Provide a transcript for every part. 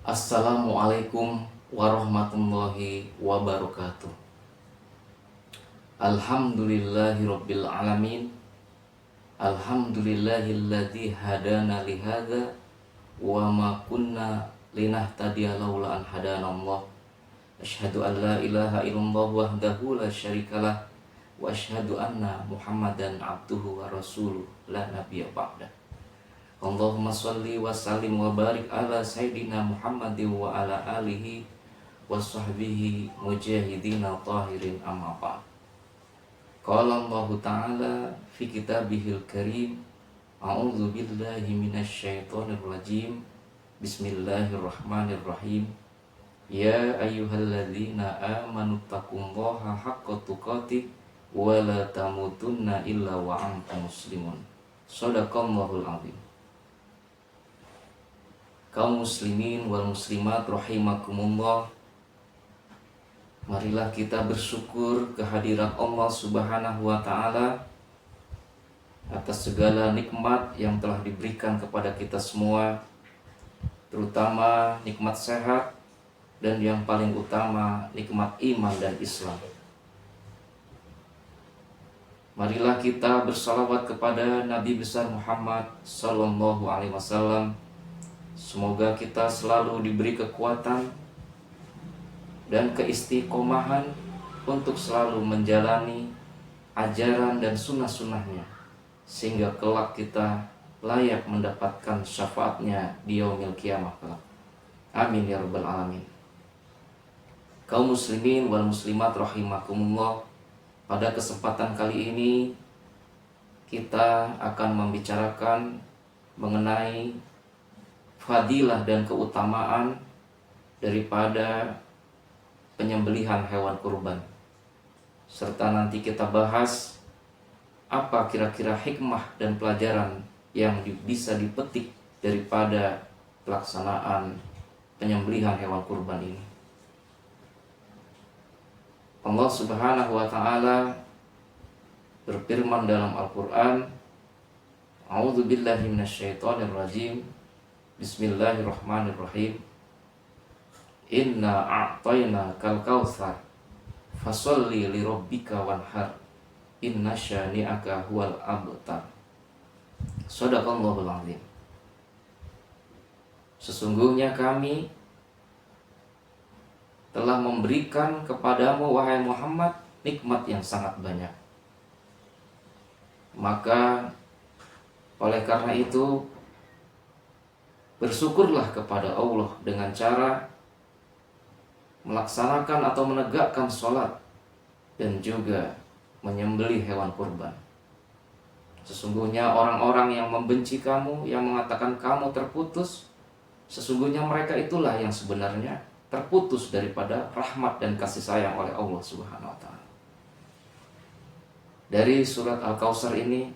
Assalamualaikum warahmatullahi wabarakatuh. Alhamdulillahirabbil alamin. Alhamdulillahilladzi hadana lihadza wa ma kunna linahtadiya laula an hadanallah. Asyhadu an la ilaha illallah wahdahu la syarikalah wa asyhadu anna Muhammadan abduhu wa rasuluh la nabiyya ba'da. Allahumma sholli wa sallim wa barik ala sayyidina Muhammadin wa ala alihi wa sahbihi mujahidina tahirin amma ba'd. Qala Allah Ta'ala fi kitabihil karim, a'udzu billahi minasy syaithanir rajim. Bismillahirrahmanirrahim. Ya ayyuhalladzina amanu taqullaha haqqa tuqatih wa la tamutunna illa wa antum muslimun. Shadaqallahul azim. Kaum muslimin wal muslimat rahimakumullah, marilah kita bersyukur kehadiran Allah Subhanahu wa Ta'ala atas segala nikmat yang telah diberikan kepada kita semua, terutama nikmat sehat dan yang paling utama nikmat iman dan Islam. Marilah kita bersalawat kepada Nabi besar Muhammad sallallahu alaihi wasallam. Semoga kita selalu diberi kekuatan dan keistiqomahan untuk selalu menjalani ajaran dan sunnah-sunnahnya, sehingga kelak kita layak mendapatkan syafaatnya di yaumil qiyamah kelak. Amin ya rabbal alamin. Kaum muslimin wal muslimat rahimakumullah, pada kesempatan kali ini kita akan membicarakan mengenai fadilah dan keutamaan daripada penyembelihan hewan kurban, serta nanti kita bahas apa kira-kira hikmah dan pelajaran yang bisa dipetik daripada pelaksanaan penyembelihan hewan kurban ini. Allah Subhanahu wa Ta'ala berfirman dalam Al-Qur'an, A'udzu billahi minasyaitonir rajim. Bismillahirrahmanirrahim. Inna a'tayna kal kautsar fasholli li rabbika wanhar inna syani'aka huwal abtar. Shadaqallahul azim. Sesungguhnya kami telah memberikan kepadamu wahai Muhammad nikmat yang sangat banyak. Maka oleh karena itu bersyukurlah kepada Allah dengan cara melaksanakan atau menegakkan sholat dan juga menyembelih hewan kurban. Sesungguhnya orang-orang yang membenci kamu, yang mengatakan kamu terputus, sesungguhnya mereka itulah yang sebenarnya terputus daripada rahmat dan kasih sayang oleh Allah Subhanahu wa Ta'ala. Dari surat Al-Kautsar ini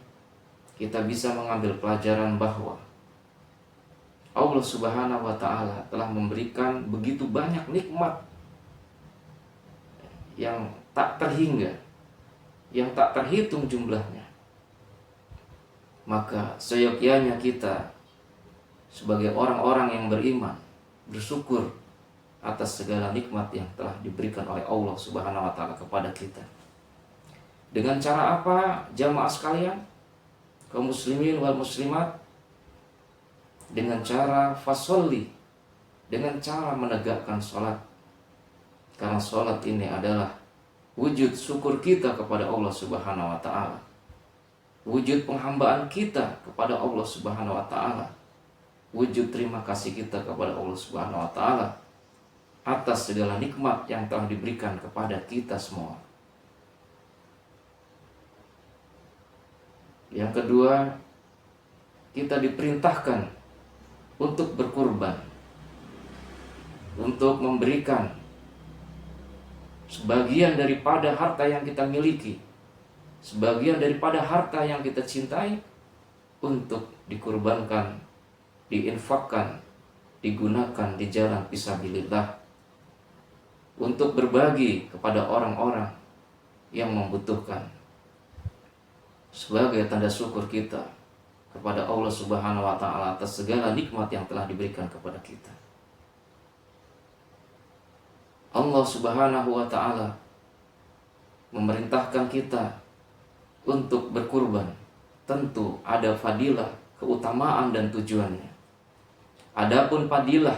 kita bisa mengambil pelajaran bahwa Allah Subhanahu wa Ta'ala telah memberikan begitu banyak nikmat yang tak terhingga, yang tak terhitung jumlahnya. Maka seyogyanya kita sebagai orang-orang yang beriman bersyukur atas segala nikmat yang telah diberikan oleh Allah Subhanahu wa Ta'ala kepada kita. Dengan cara apa, jamaah sekalian, kaum muslimin wal muslimat? Dengan cara fasholli, dengan cara menegakkan sholat. Karena sholat ini adalah wujud syukur kita kepada Allah Subhanahu wa Ta'ala, wujud penghambaan kita kepada Allah Subhanahu wa Ta'ala, wujud terima kasih kita kepada Allah Subhanahu wa Ta'ala atas segala nikmat yang telah diberikan kepada kita semua. Yang kedua, kita diperintahkan untuk berkurban, untuk memberikan sebagian daripada harta yang kita miliki, sebagian daripada harta yang kita cintai, untuk dikurbankan, diinfakkan, digunakan di jalan fisabilillah, untuk berbagi kepada orang-orang yang membutuhkan, sebagai tanda syukur kita kepada Allah Subhanahu wa Ta'ala atas segala nikmat yang telah diberikan kepada kita. Allah Subhanahu wa ta'ala memerintahkan kita untuk berkurban. Tentu ada fadilah, keutamaan dan tujuannya. Adapun fadilah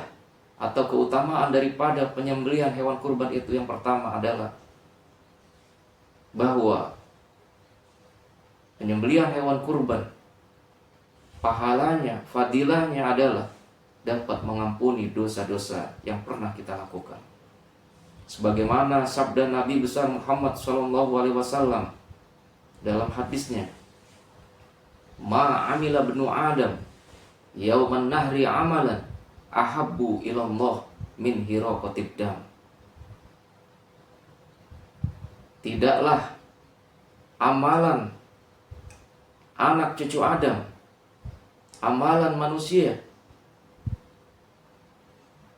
atau keutamaan daripada penyembelihan hewan kurban itu, yang pertama adalah bahwa penyembelihan hewan kurban, pahalanya, fadilahnya adalah dapat mengampuni dosa-dosa yang pernah kita lakukan. Sebagaimana sabda Nabi besar Muhammad SAW dalam hadisnya, "Ma amila bnu Adam yauman nahri amalan ahabbu ilallah min hiraqatid dam." Tidaklah amalan anak cucu Adam, amalan manusia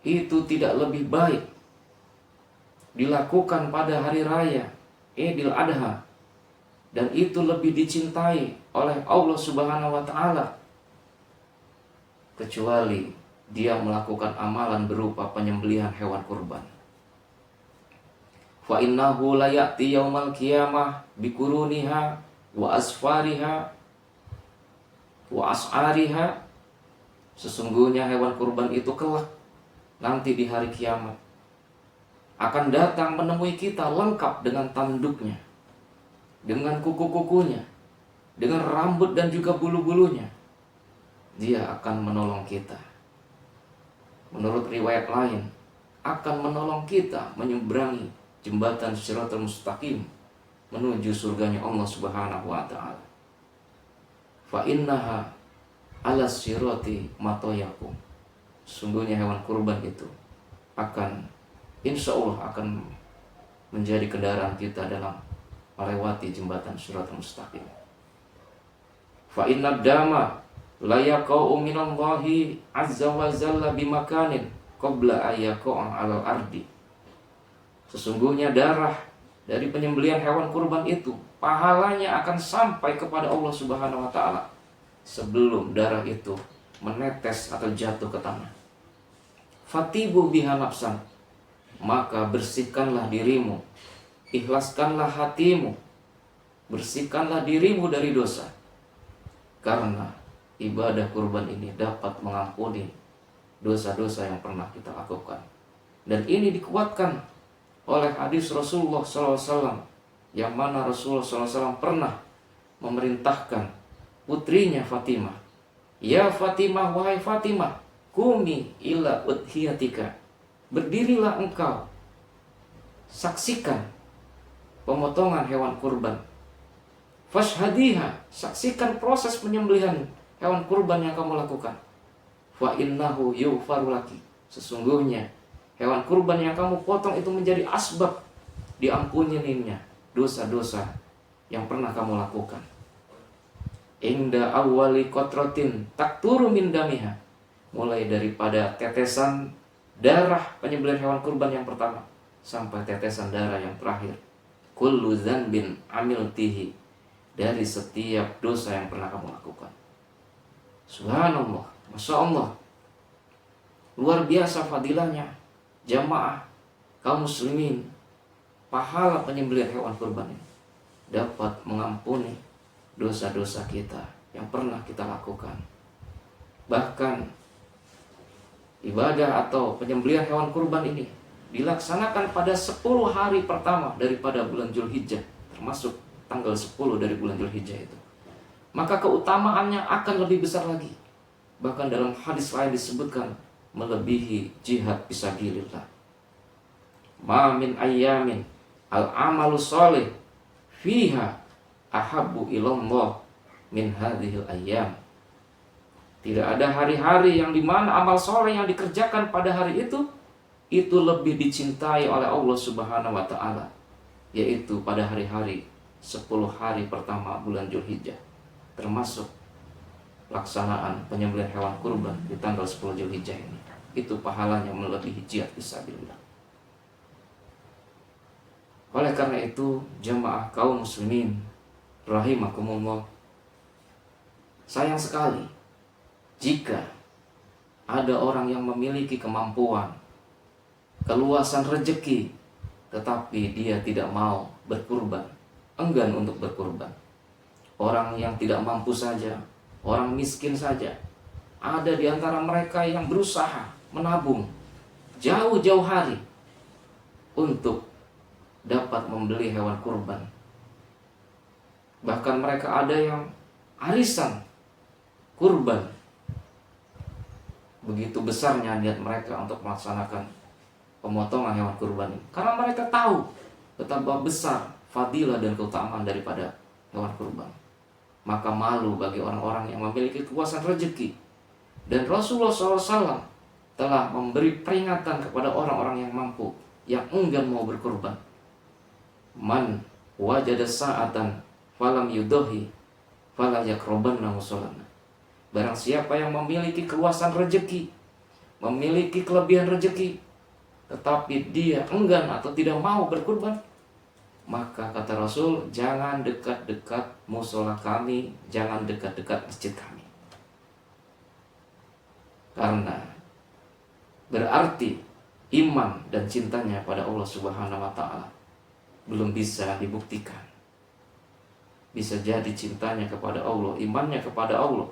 itu tidak lebih baik dilakukan pada hari raya Idul Adha, dan itu lebih dicintai oleh Allah Subhanahu wa ta'ala, kecuali dia melakukan amalan berupa penyembelihan hewan kurban. Fa innahu la ya'ti yaumal qiyamah bikuruniha wa asfariha wa as'ariha. Sesungguhnya hewan kurban itu kelak nanti di hari kiamat akan datang menemui kita lengkap dengan tanduknya, dengan kuku-kukunya, dengan rambut dan juga bulu-bulunya. Dia akan menolong kita. Menurut riwayat lain, akan menolong kita menyeberangi jembatan Shiratal Mustaqim menuju surganya Allah Subhanahu wa ta'ala. Fa innaha ala sirati matoyakum. Sungguhnya hewan kurban itu akan, insya Allah akan menjadi kendaraan kita dalam melewati jembatan Shiratal Mustaqim. Fa inna dama la yaqa'u minallahi azza wa jalla bimakanin qabla ayyaqa'a 'alal ardi. Sesungguhnya darah dari penyembelihan hewan kurban itu, pahalanya akan sampai kepada Allah Subhanahu wa ta'ala sebelum darah itu menetes atau jatuh ke tanah. Fatibu biha nafsan, maka bersihkanlah dirimu, ikhlaskanlah hatimu, bersihkanlah dirimu dari dosa, karena ibadah kurban ini dapat mengampuni dosa-dosa yang pernah kita lakukan. Dan ini dikuatkan oleh hadis Rasulullah SAW, yang mana Rasulullah SAW pernah memerintahkan putrinya Fatimah, "Ya Fatimah, wahai Fatimah, kumi ila udhiyatika." Berdirilah engkau, saksikan pemotongan hewan kurban. Fashhadiha, saksikan proses penyembelihan hewan kurban yang kamu lakukan. Fa innahu yughfaru laki, sesungguhnya hewan kurban yang kamu potong itu menjadi asbab diampuninya dosa-dosa yang pernah kamu lakukan. Inda awwali qatratin takturu min damiha, mulai daripada tetesan darah penyembelihan hewan kurban yang pertama sampai tetesan darah yang terakhir. Kullu dzanbin amiltihi, dari setiap dosa yang pernah kamu lakukan. Subhanallah, Masya Allah, luar biasa fadilahnya jamaah kaum muslimin. Pahala penyembelihan hewan kurban ini dapat mengampuni dosa-dosa kita yang pernah kita lakukan. Bahkan ibadah atau penyembelihan hewan kurban ini dilaksanakan pada 10 hari pertama daripada bulan Dzulhijjah, termasuk tanggal 10 dari bulan Dzulhijjah itu. Maka keutamaannya akan lebih besar lagi. Bahkan dalam hadis lain disebutkan melebihi jihad fisabilillah. Ma min ayyamin al-amalu sholih fiha ahabbu ilallah min hadhil ayyam. Tidak ada hari-hari yang dimana amal soleh yang dikerjakan pada hari itu lebih dicintai oleh Allah Subhanahu wa ta'ala, yaitu pada hari-hari 10 hari pertama bulan Dzulhijjah, termasuk pelaksanaan penyembelihan hewan kurban di tanggal 10 Dzulhijjah ini. Itu pahalanya melebihi jihad fisabilillah. Oleh karena itu, jamaah kaum muslimin rahimakumullah, sayang sekali jika ada orang yang memiliki kemampuan, keluasan rezeki, tetapi dia tidak mau berkurban, enggan untuk berkurban. Orang yang tidak mampu saja, orang miskin saja, ada di antara mereka yang berusaha menabung jauh-jauh hari untuk dapat membeli hewan kurban. Bahkan mereka ada yang arisan kurban. Begitu besarnya niat mereka untuk melaksanakan pemotongan hewan kurban ini, karena mereka tahu betapa besar fadilah dan keutamaan daripada hewan kurban. Maka malu bagi orang-orang yang memiliki kuasa rezeki. Dan Rasulullah SAW telah memberi peringatan kepada orang-orang yang mampu, yang enggan mau berkurban. Man wajada sa'atan falam yudohi fala yakrobanna musolana. Barang siapa yang memiliki keluasan rezeki, memiliki kelebihan rezeki, tetapi dia enggan atau tidak mau berkurban, maka kata Rasul, jangan dekat-dekat musola kami, jangan dekat-dekat masjid kami. Karena berarti iman dan cintanya pada Allah Subhanahu wa Ta'ala belum bisa dibuktikan. Bisa jadi cintanya kepada Allah, imannya kepada Allah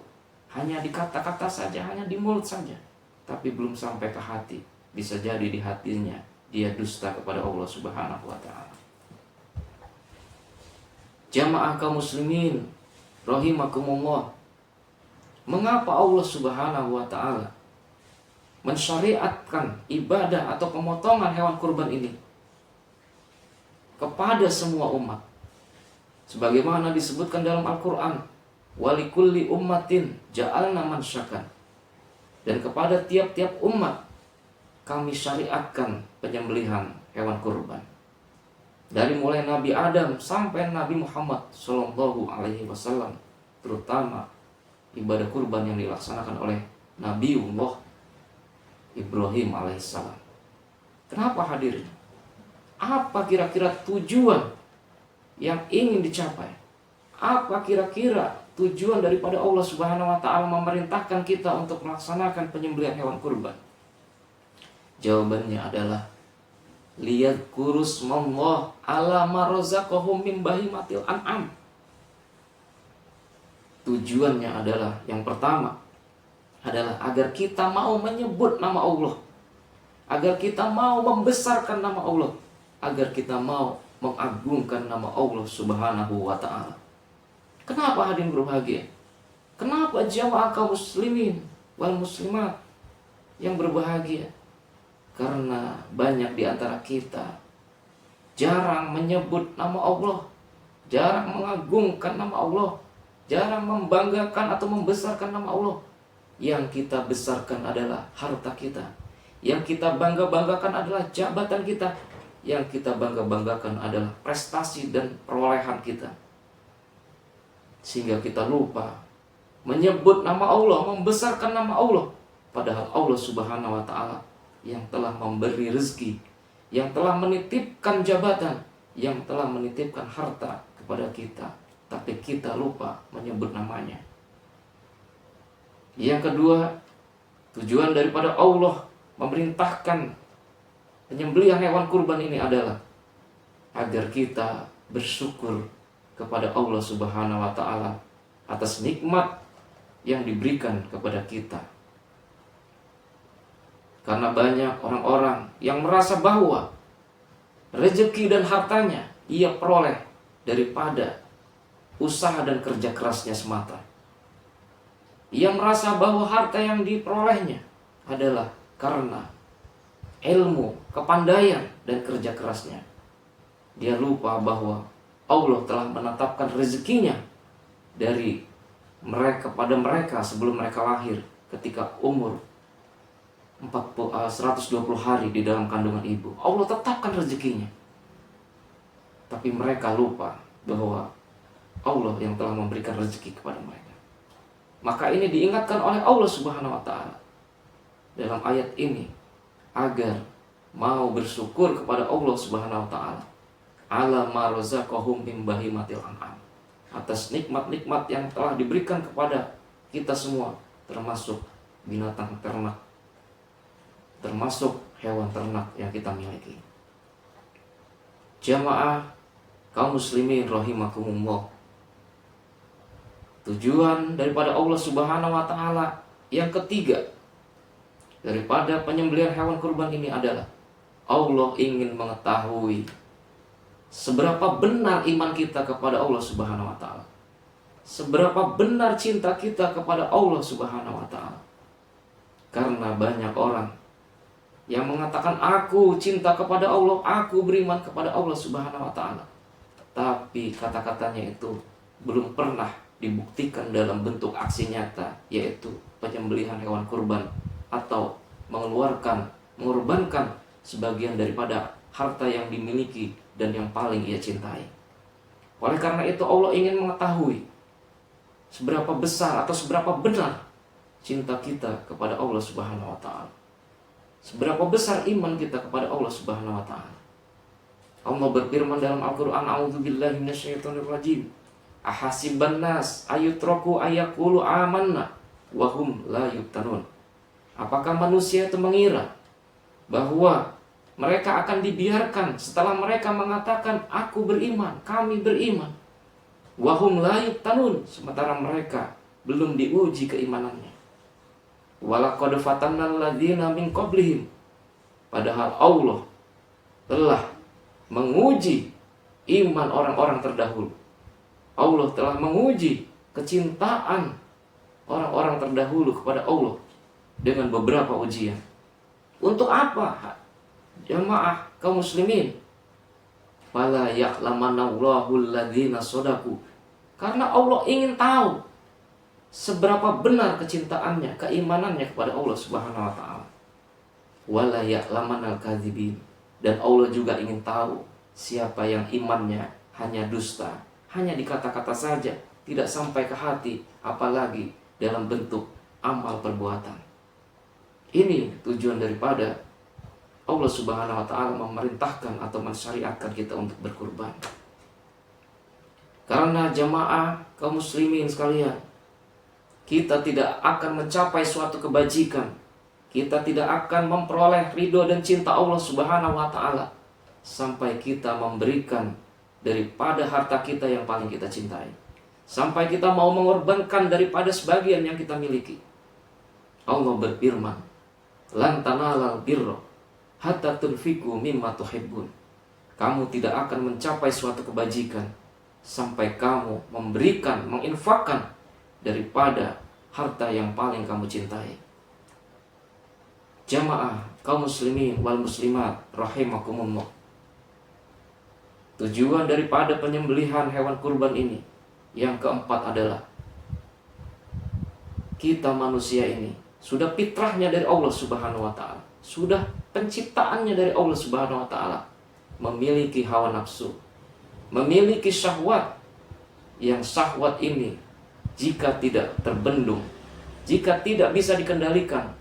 hanya di kata-kata saja, hanya di mulut saja, tapi belum sampai ke hati. Bisa jadi di hatinya dia dusta kepada Allah Subhanahu wa Ta'ala. Jamaah kaum muslimin rahimakumullah, mengapa Allah Subhanahu wa Ta'ala mensyariatkan ibadah atau pemotongan hewan kurban ini kepada semua umat? Sebagaimana disebutkan dalam Al-Quran, walikulli ummatin ja'alna mansyakan, dan kepada tiap-tiap umat kami syariatkan penyembelihan hewan kurban. Dari mulai Nabi Adam sampai Nabi Muhammad Sallallahu Alaihi Wasallam, terutama ibadah kurban yang dilaksanakan oleh Nabiullah Ibrahim alaihissalam. Kenapa hadirin? Apa kira-kira tujuan yang ingin dicapai? Apa kira-kira tujuan daripada Allah Subhanahu wa Ta'ala memerintahkan kita untuk melaksanakan penyembelihan hewan kurban? Jawabannya adalah liyadhkuru smallah ala ma razaqahum min bahimatil an'am. Tujuannya adalah, yang pertama adalah agar kita mau menyebut nama Allah, agar kita mau membesarkan nama Allah, agar kita mau mengagungkan nama Allah Subhanahu wa Ta'ala. Kenapa hadirin berbahagia? Kenapa jamaah kaum muslimin wal muslimat yang berbahagia? Karena banyak di antara kita jarang menyebut nama Allah, jarang mengagungkan nama Allah, jarang membanggakan atau membesarkan nama Allah. Yang kita besarkan adalah harta kita, yang kita bangga-banggakan adalah jabatan kita, yang kita bangga-banggakan adalah prestasi dan perolehan kita. Sehingga kita lupa menyebut nama Allah, membesarkan nama Allah. Padahal Allah Subhanahu wa Ta'ala yang telah memberi rezeki, yang telah menitipkan jabatan, yang telah menitipkan harta kepada kita, tapi kita lupa menyebut namanya. Yang kedua, tujuan daripada Allah memerintahkan penyembelihan hewan kurban ini adalah agar kita bersyukur kepada Allah Subhanahu wa Ta'ala atas nikmat yang diberikan kepada kita. Karena banyak orang-orang yang merasa bahwa rezeki dan hartanya ia peroleh daripada usaha dan kerja kerasnya semata. Ia merasa bahwa harta yang diperolehnya adalah karena ilmu, kepandaian, dan kerja kerasnya. Dia lupa bahwa Allah telah menetapkan rezekinya dari mereka pada mereka sebelum mereka lahir, ketika umur 120 hari di dalam kandungan ibu. Allah tetapkan rezekinya. Tapi mereka lupa bahwa Allah yang telah memberikan rezeki kepada mereka. Maka ini diingatkan oleh Allah Subhanahu wa Ta'ala dalam ayat ini, agar mau bersyukur kepada Allah Subhanahu wa Ta'ala ala ma razaqahum min bahimatil an'am, atas nikmat-nikmat yang telah diberikan kepada kita semua, termasuk binatang ternak, termasuk hewan ternak yang kita miliki. Jamaah kaum muslimin rahimakumullah, tujuan daripada Allah Subhanahu wa taala yang ketiga daripada penyembelihan hewan kurban ini adalah Allah ingin mengetahui seberapa benar iman kita kepada Allah Subhanahu wa taala. Seberapa benar cinta kita kepada Allah Subhanahu wa taala. Karena banyak orang yang mengatakan aku cinta kepada Allah, aku beriman kepada Allah Subhanahu wa taala. Tapi kata-katanya itu belum pernah dibuktikan dalam bentuk aksi nyata, yaitu penyembelihan hewan kurban atau mengorbankan sebagian daripada harta yang dimiliki dan yang paling ia cintai. Oleh karena itu Allah ingin mengetahui seberapa besar atau seberapa benar cinta kita kepada Allah Subhanahu wa taala. Seberapa besar iman kita kepada Allah Subhanahu wa taala. Allah berfirman dalam Al-Qur'an, "A'udzubillahi minasyaitonirrajim. Ahasiban nas ayutraku ayaqulu amanna wa hum la yuftanun." Apakah manusia itu mengira bahwa mereka akan dibiarkan setelah mereka mengatakan aku beriman, kami beriman, wa hum la yuftanun, sementara mereka belum diuji keimanannya. Walaqad fatannal ladzina min qablihim, padahal Allah telah menguji iman orang-orang terdahulu. Allah telah menguji kecintaan orang-orang terdahulu kepada Allah dengan beberapa ujian. Untuk apa? Jamaah kaum muslimin, fala ya'lamanallahu alladzina shadaku, karena Allah ingin tahu seberapa benar kecintaannya, keimanannya kepada Allah Subhanahu wa taala. Wala ya'lamanal kadzibin, dan Allah juga ingin tahu siapa yang imannya hanya dusta, hanya di kata-kata saja, tidak sampai ke hati, apalagi dalam bentuk amal perbuatan. Ini tujuan daripada Allah Subhanahu wa taala memerintahkan atau mensyariatkan kita untuk berkurban. Karena jamaah kaum muslimin sekalian, kita tidak akan mencapai suatu kebajikan, kita tidak akan memperoleh ridho dan cinta Allah Subhanahu wa taala sampai kita memberikan daripada harta kita yang paling kita cintai, sampai kita mau mengorbankan daripada sebagian yang kita miliki. Allah berfirman, "Lan tanalal birra hatta tunfiqu mimma tuhibbun." Kamu tidak akan mencapai suatu kebajikan sampai kamu memberikan, menginfakkan daripada harta yang paling kamu cintai. Jamaah kaum muslimin wal muslimat rahimakumullah, tujuan daripada penyembelihan hewan kurban ini yang keempat adalah kita manusia ini sudah fitrahnya dari Allah Subhanahu wa taala, sudah penciptaannya dari Allah Subhanahu wa taala, memiliki hawa nafsu, memiliki syahwat, yang syahwat ini jika tidak terbendung, jika tidak bisa dikendalikan,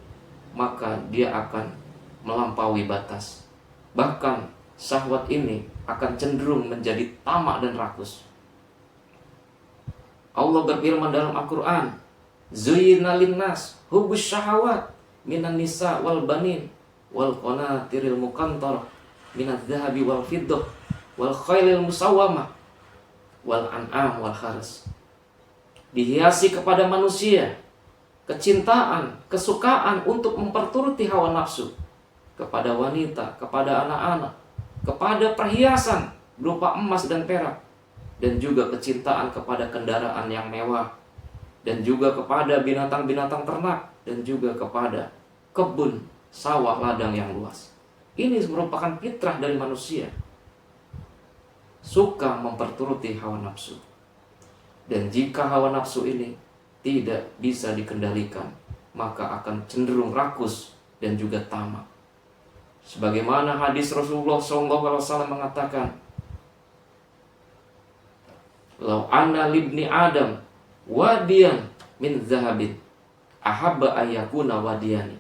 maka dia akan melampaui batas. Bahkan syahwat ini akan cenderung menjadi tamak dan rakus. Allah berfirman dalam Al-Quran, "Zuyyina linnas hubbus syahawat minan nisa wal banin wal qanatiril muqantarah minadz dzahabi wal fiddah wal khailil musawwamah wal an'am wal haras." Dihiasi kepada manusia kecintaan, kesukaan untuk memperturuti hawa nafsu kepada wanita, kepada anak-anak, kepada perhiasan berupa emas dan perak, dan juga kecintaan kepada kendaraan yang mewah, dan juga kepada binatang-binatang ternak, dan juga kepada kebun, sawah, ladang yang luas. Ini merupakan fitrah dari manusia, suka memperturuti hawa nafsu. Dan jika hawa nafsu ini tidak bisa dikendalikan, maka akan cenderung rakus dan juga tamak. Sebagaimana hadis Rasulullah SAW mengatakan, "Lau anna libni Adam wadiyan min zahabin ahabba ayakuna wadiyani."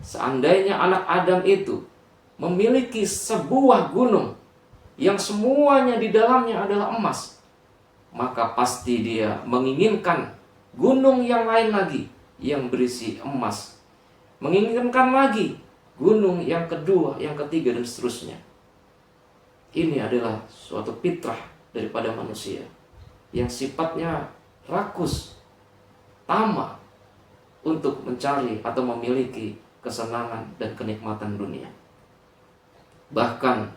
Seandainya anak Adam itu memiliki sebuah gunung yang semuanya di dalamnya adalah emas, maka pasti dia menginginkan gunung yang lain lagi yang berisi emas, menginginkan lagi gunung yang kedua, yang ketiga, dan seterusnya. Ini adalah suatu fitrah daripada manusia yang sifatnya rakus, tamak untuk mencari atau memiliki kesenangan dan kenikmatan dunia. Bahkan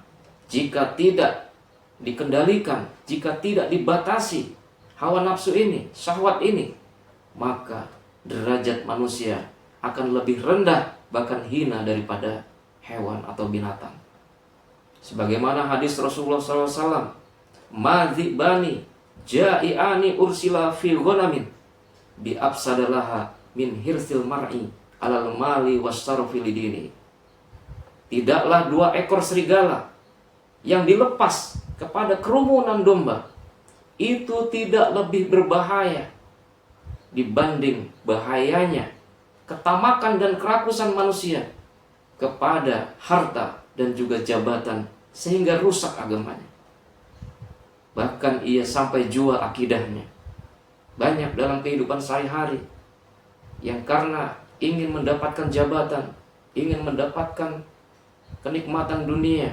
jika tidak dikendalikan, jika tidak dibatasi hawa nafsu ini, syahwat ini, maka derajat manusia akan lebih rendah, bahkan hina daripada hewan atau binatang. Sebagaimana hadis Rasulullah SAW, "Madzibani ja'iani ursila fi ghanamin bi afsadalaha min hirsil mar'i alal mali wasyarfi lidini." Tidaklah 2 ekor serigala yang dilepas kepada kerumunan domba itu tidak lebih berbahaya dibanding bahayanya ketamakan dan kerakusan manusia kepada harta dan juga jabatan sehingga rusak agamanya. Bahkan ia sampai jual akidahnya. Banyak dalam kehidupan sehari-hari yang karena ingin mendapatkan jabatan, ingin mendapatkan kenikmatan dunia,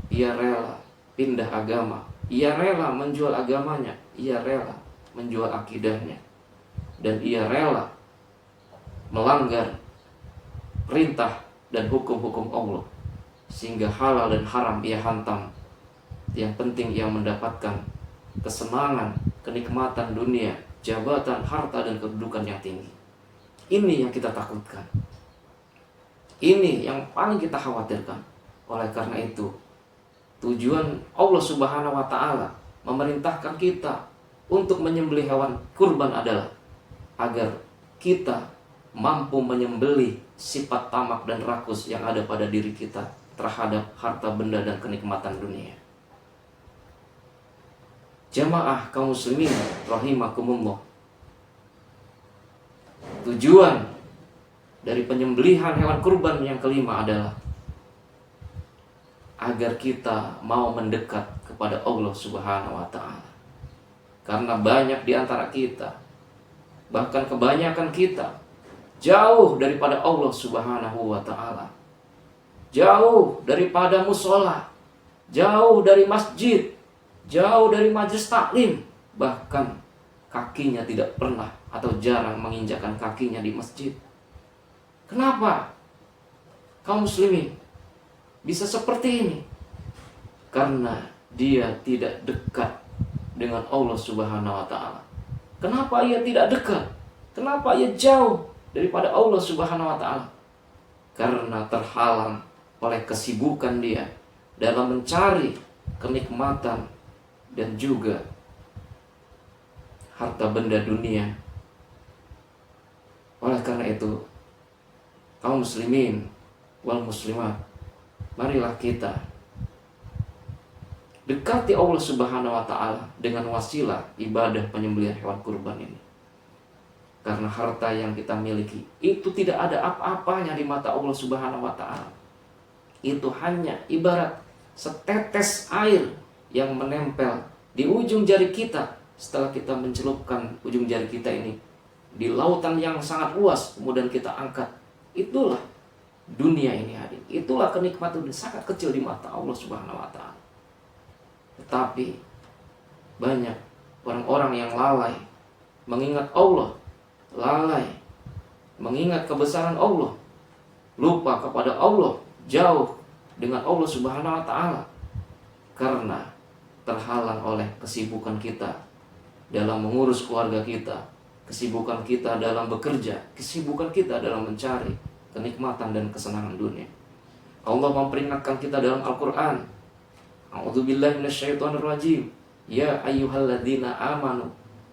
ia rela pindah agama, ia rela menjual agamanya, ia rela menjual akidahnya, dan ia rela melanggar perintah dan hukum-hukum Allah, sehingga halal dan haram ia hantam. Yang penting ia mendapatkan kesenangan, kenikmatan dunia, jabatan, harta, dan kedudukan yang tinggi. Ini yang kita takutkan. Ini yang paling kita khawatirkan. Oleh karena itu, tujuan Allah Subhanahu wa Ta'ala memerintahkan kita untuk menyembelih hewan kurban adalah agar kita mampu menyembelih sifat tamak dan rakus yang ada pada diri kita terhadap harta benda dan kenikmatan dunia. Jamaah kaum muslimin rahimakumullah, tujuan dari penyembelihan hewan kurban yang kelima adalah agar kita mau mendekat kepada Allah Subhanahu wa Ta'ala. Karena banyak di antara kita, bahkan kebanyakan kita, jauh daripada Allah Subhanahu wa Ta'ala, jauh daripada musola, jauh dari masjid, jauh dari majelis taklim, bahkan kakinya tidak pernah atau jarang menginjakkan kakinya di masjid. Kenapa kaum muslimin bisa seperti ini? Karena dia tidak dekat dengan Allah Subhanahu wa Ta'ala. Kenapa ia tidak dekat? Kenapa ia jauh daripada Allah Subhanahu wa Ta'ala? Karena terhalang oleh kesibukan dia dalam mencari kenikmatan dan juga harta benda dunia. Oleh karena itu, kaum muslimin wal muslimat, marilah kita dekati Allah Subhanahu wa Ta'ala dengan wasilah ibadah penyembelihan hewan kurban ini. Karena harta yang kita miliki itu tidak ada apa-apanya di mata Allah Subhanahu wa Ta'ala. Itu hanya ibarat setetes air yang menempel di ujung jari kita setelah kita mencelupkan ujung jari kita ini di lautan yang sangat luas, kemudian kita angkat. Itulah dunia ini hadir. Itulah kenikmatan dunia, sangat kecil di mata Allah Subhanahu wa Ta'ala. Tetapi banyak orang-orang yang lalai mengingat Allah, lalai mengingat kebesaran Allah, lupa kepada Allah, jauh dengan Allah Subhanahu wa Ta'ala karena terhalang oleh kesibukan kita dalam mengurus keluarga kita, kesibukan kita dalam bekerja, kesibukan kita dalam mencari kenikmatan dan kesenangan dunia. Allah memperingatkan kita dalam Al-Quran, A'udzubillahi minasyaitonirrajim, ya ayyuhalladzina amanu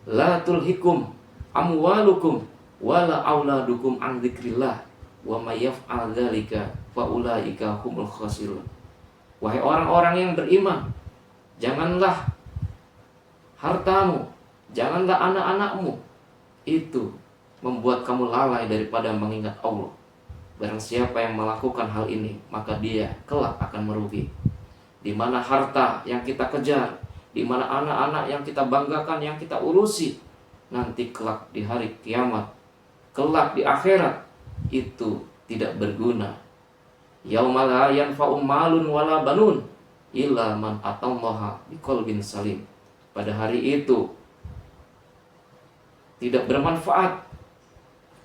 la tulhikum amwalukum wala auladukum an dzikrillah wa may yaf'al dzalika fa ulaika humul khasirun. Wahai orang-orang yang beriman, janganlah hartamu, janganlah anak-anakmu itu membuat kamu lalai daripada mengingat Allah. Barang siapa yang melakukan hal ini, maka dia kelak akan merugi. Di mana harta yang kita kejar, di mana anak-anak yang kita banggakan, yang kita urusi, nanti kelak di hari kiamat, kelak di akhirat, itu tidak berguna Yauma la yanfa'u malun wala banun illa man atallaha biqalbin salim. Pada hari itu tidak bermanfaat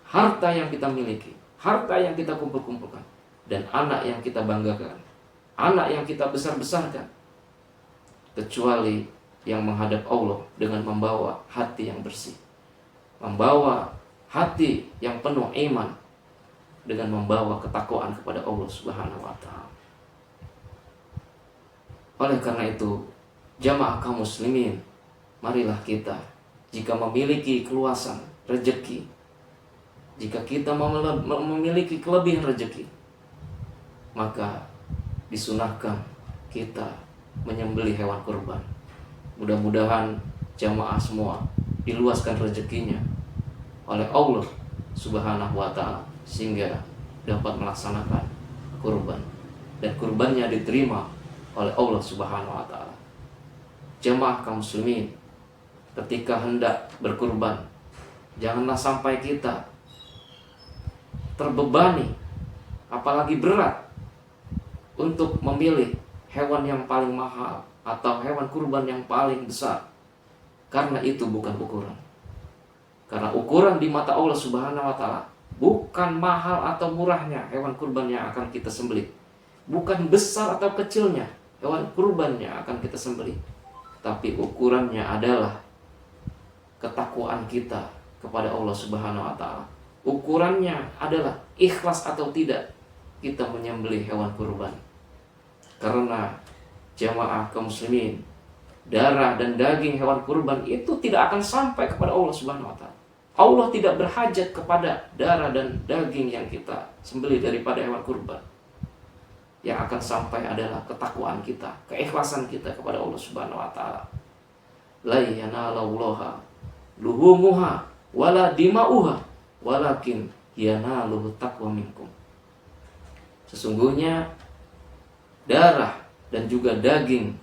harta yang kita miliki, harta yang kita kumpul-kumpulkan, dan anak yang kita banggakan, anak yang kita besar-besarkan, kecuali yang menghadap Allah dengan membawa hati yang bersih, membawa hati yang penuh iman, dengan membawa ketakwaan kepada Allah Subhanahu wa Ta'ala. Oleh karena itu, jamaah kaum muslimin, marilah kita, jika memiliki keluasan rezeki, jika kita memiliki kelebihan rezeki, maka disunahkan kita menyembelih hewan kurban. Mudah-mudahan jamaah semua diluaskan rezekinya oleh Allah Subhanahu wa Ta'ala, sehingga dapat melaksanakan kurban dan kurbannya diterima oleh Allah Subhanahu wa Ta'ala. Jamaah kaum muslimin, ketika hendak berkurban, janganlah sampai kita terbebani, apalagi berat, untuk memilih hewan yang paling mahal atau hewan kurban yang paling besar, karena itu bukan ukuran. Karena ukuran di mata Allah Subhanahu wa Ta'ala bukan mahal atau murahnya hewan kurban yang akan kita sembelih, bukan besar atau kecilnya hewan kurban yang akan kita sembelih, tapi ukurannya adalah ketakwaan kita kepada Allah Subhanahu wa Ta'ala. Ukurannya adalah ikhlas atau tidak kita menyembelih hewan kurban. Karena jamaah kaum muslimin, darah dan daging hewan kurban itu tidak akan sampai kepada Allah Subhanahu wa Ta'ala. Allah tidak berhajat kepada darah dan daging yang kita sembelih daripada hewan kurban. Yang akan sampai adalah ketakwaan kita, keikhlasan kita kepada Allah Subhanahu wa Ta'ala. La yanalallaha luhumuha wala dima'uha walakin yanaluhu taqwa minkum. Sesungguhnya darah dan juga daging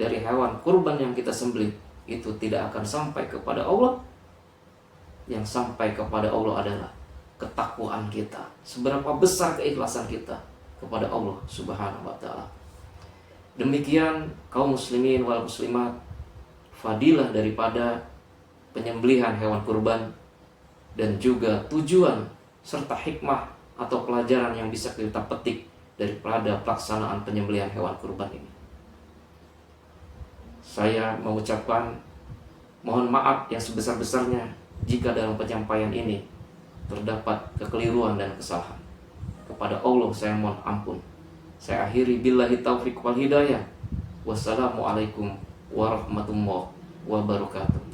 dari hewan kurban yang kita sembelih itu tidak akan sampai kepada Allah. Yang sampai kepada Allah adalah ketakwaan kita, seberapa besar keikhlasan kita kepada Allah Subhanahu wa Ta'ala. Demikian kaum muslimin wal muslimat, fadilah daripada penyembelihan hewan kurban dan juga tujuan serta hikmah atau pelajaran yang bisa kita petik daripada pelaksanaan penyembelihan hewan kurban ini. Saya mengucapkan mohon maaf yang sebesar-besarnya jika dalam penyampaian ini terdapat kekeliruan dan kesalahan. Kepada Allah saya mohon ampun. Saya akhiri billahi taufiq wal hidayah. Wassalamualaikum warahmatullahi wabarakatuh.